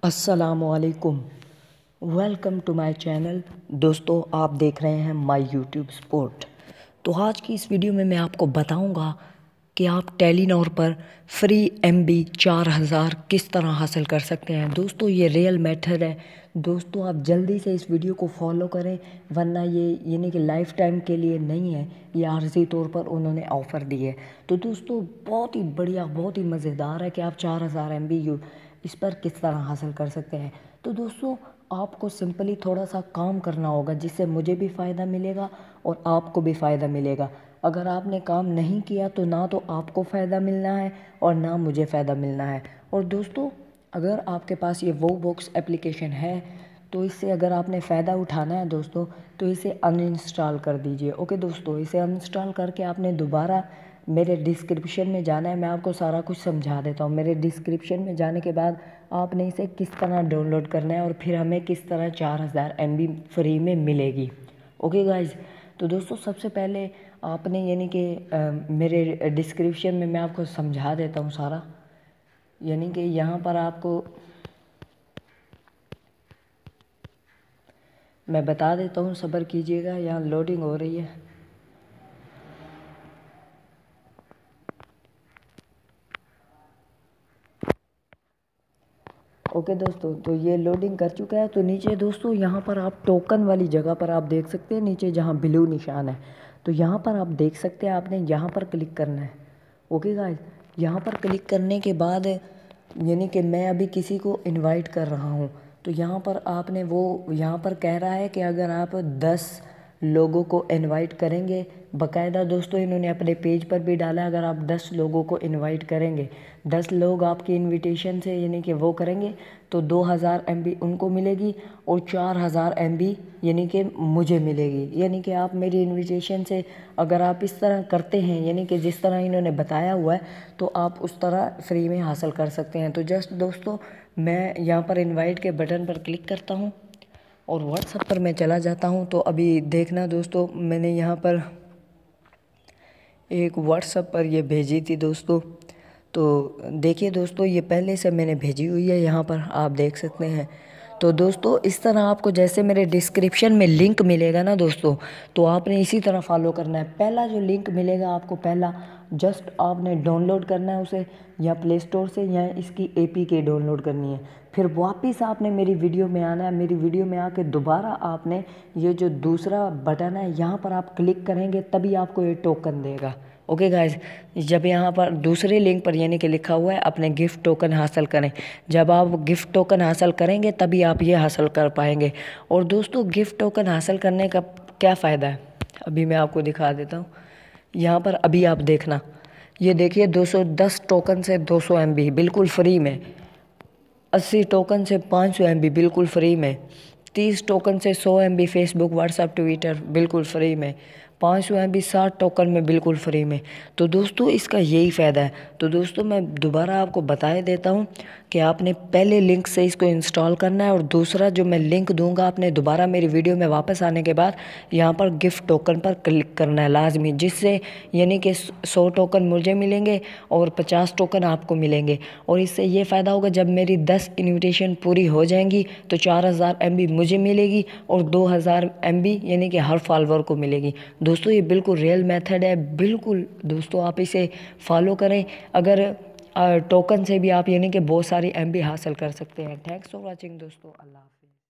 अस्सलामुअलैकुम। Welcome to my channel. दोस्तों, आप देख रहे हैं माय यूट्यूब स्पोर्ट। तो आज की इस वीडियो में मैं आपको बताऊंगा कि आप टेलीनॉर पर फ्री एमबी 4000 किस तरह हासिल कर सकते हैं। दोस्तों, ये रियल मेथड है। दोस्तों, आप जल्दी से इस वीडियो को फॉलो करें, वरना ये यानी कि लाइफ टाइम के लिए नहीं है, ये आर्जी तौर पर उन्होंने ऑफ़र दी है। तो दोस्तों, बहुत ही बढ़िया, बहुत ही मज़ेदार है कि आप 4000 एमबी इस पर किस तरह हासिल कर सकते हैं। तो दोस्तों, आपको सिंपली थोड़ा सा काम करना होगा, जिससे मुझे भी फ़ायदा मिलेगा और आपको भी फ़ायदा मिलेगा। अगर आपने काम नहीं किया तो ना तो आपको फ़ायदा मिलना है और ना मुझे फ़ायदा मिलना है। और दोस्तों, अगर आपके पास ये वो बॉक्स एप्लीकेशन है तो इससे अगर आपने फ़ायदा उठाना है दोस्तों, तो इसे अनइंस्टॉल कर दीजिए। ओके दोस्तों, इसे अनइंस्टॉल करके आपने दोबारा मेरे डिस्क्रिप्शन में जाना है। मैं आपको सारा कुछ समझा देता हूँ। मेरे डिस्क्रिप्शन में जाने के बाद आपने इसे किस तरह डाउनलोड करना है और फिर हमें किस तरह 4000 एमबी फ्री में मिलेगी। ओके गाइज, तो दोस्तों सबसे पहले आपने यानी कि मेरे डिस्क्रिप्शन में मैं आपको समझा देता हूँ सारा। यानी कि यहाँ पर आपको मैं बता देता हूँ, सब्र कीजिएगा, यहाँ लोडिंग हो रही है। ओके दोस्तों, तो ये लोडिंग कर चुका है। तो नीचे दोस्तों यहाँ पर आप टोकन वाली जगह पर आप देख सकते हैं, नीचे जहाँ ब्लू निशान है, तो यहाँ पर आप देख सकते हैं, आपने यहाँ पर क्लिक करना है। ओके गाइस, यहाँ पर क्लिक करने के बाद यानी कि मैं अभी किसी को इनवाइट कर रहा हूँ, तो यहाँ पर आपने वो यहाँ पर कह रहा है कि अगर आप 10 लोगों को इनवाइट करेंगे, बाकायदा दोस्तों इन्होंने अपने पेज पर भी डाला, अगर आप 10 लोगों को इनवाइट करेंगे, 10 लोग आपकी इनविटेशन से यानी कि वो करेंगे, तो 2000 एमबी उनको मिलेगी और 4000 एमबी यानी कि मुझे मिलेगी। यानी कि आप मेरी इनविटेशन से अगर आप इस तरह करते हैं, यानी कि जिस तरह इन्होंने बताया हुआ है, तो आप उस तरह फ्री में हासिल कर सकते हैं। तो जस्ट दोस्तों, मैं यहाँ पर इनवाइट के बटन पर क्लिक करता हूँ और व्हाट्सएप पर मैं चला जाता हूँ। तो अभी देखना दोस्तों, मैंने यहाँ पर एक व्हाट्सएप पर ये भेजी थी दोस्तों। तो देखिए दोस्तों, ये पहले से मैंने भेजी हुई है, यहाँ पर आप देख सकते हैं। तो दोस्तों, इस तरह आपको जैसे मेरे डिस्क्रिप्शन में लिंक मिलेगा ना दोस्तों, तो आपने इसी तरह फॉलो करना है। पहला जो लिंक मिलेगा आपको, पहला जस्ट आपने डाउनलोड करना है उसे, या प्ले स्टोर से या इसकी एपीके डाउनलोड करनी है। फिर वापस आपने मेरी वीडियो में आना है। मेरी वीडियो में आके दोबारा आपने ये जो दूसरा बटन है यहाँ पर आप क्लिक करेंगे, तभी आपको ये टोकन देगा। ओके गाइज, जब यहाँ पर दूसरे लिंक पर यानी कि लिखा हुआ है अपने गिफ्ट टोकन हासिल करें, जब आप गिफ्ट टोकन हासिल करेंगे तभी आप ये हासिल कर पाएंगे। और दोस्तों, गिफ्ट टोकन हासिल करने का क्या फ़ायदा है, अभी मैं आपको दिखा देता हूँ। यहाँ पर अभी आप देखना, ये देखिए 210 टोकन से 200 एमबी बिल्कुल फ्री में, 80 टोकन से 500 एमबी बिल्कुल फ्री में, 30 टोकन से 100 एमबी फेसबुक व्हाट्सएप ट्विटर बिल्कुल फ्री में, 500 एमबी 60 टोकन में बिल्कुल फ्री में। तो दोस्तों, इसका यही फ़ायदा है। तो दोस्तों, मैं दोबारा आपको बता देता हूँ कि आपने पहले लिंक से इसको इंस्टॉल करना है, और दूसरा जो मैं लिंक दूंगा आपने दोबारा मेरी वीडियो में वापस आने के बाद यहाँ पर गिफ्ट टोकन पर क्लिक करना है लाजमी, जिससे यानी कि 100 टोकन मुझे मिलेंगे और 50 टोकन आपको मिलेंगे। और इससे ये फ़ायदा होगा, जब मेरी 10 इन्विटेशन पूरी हो जाएंगी तो 4000 एमबी मुझे मिलेगी और 2000 एमबी यानी कि हर फॉलोवर को मिलेगी। दोस्तों, ये बिल्कुल रियल मेथड है, बिल्कुल दोस्तों आप इसे फॉलो करें। अगर टोकन से भी आप यानी कि बहुत सारी एमबी हासिल कर सकते हैं। थैंक्स फॉर वॉचिंग दोस्तों, अल्लाह।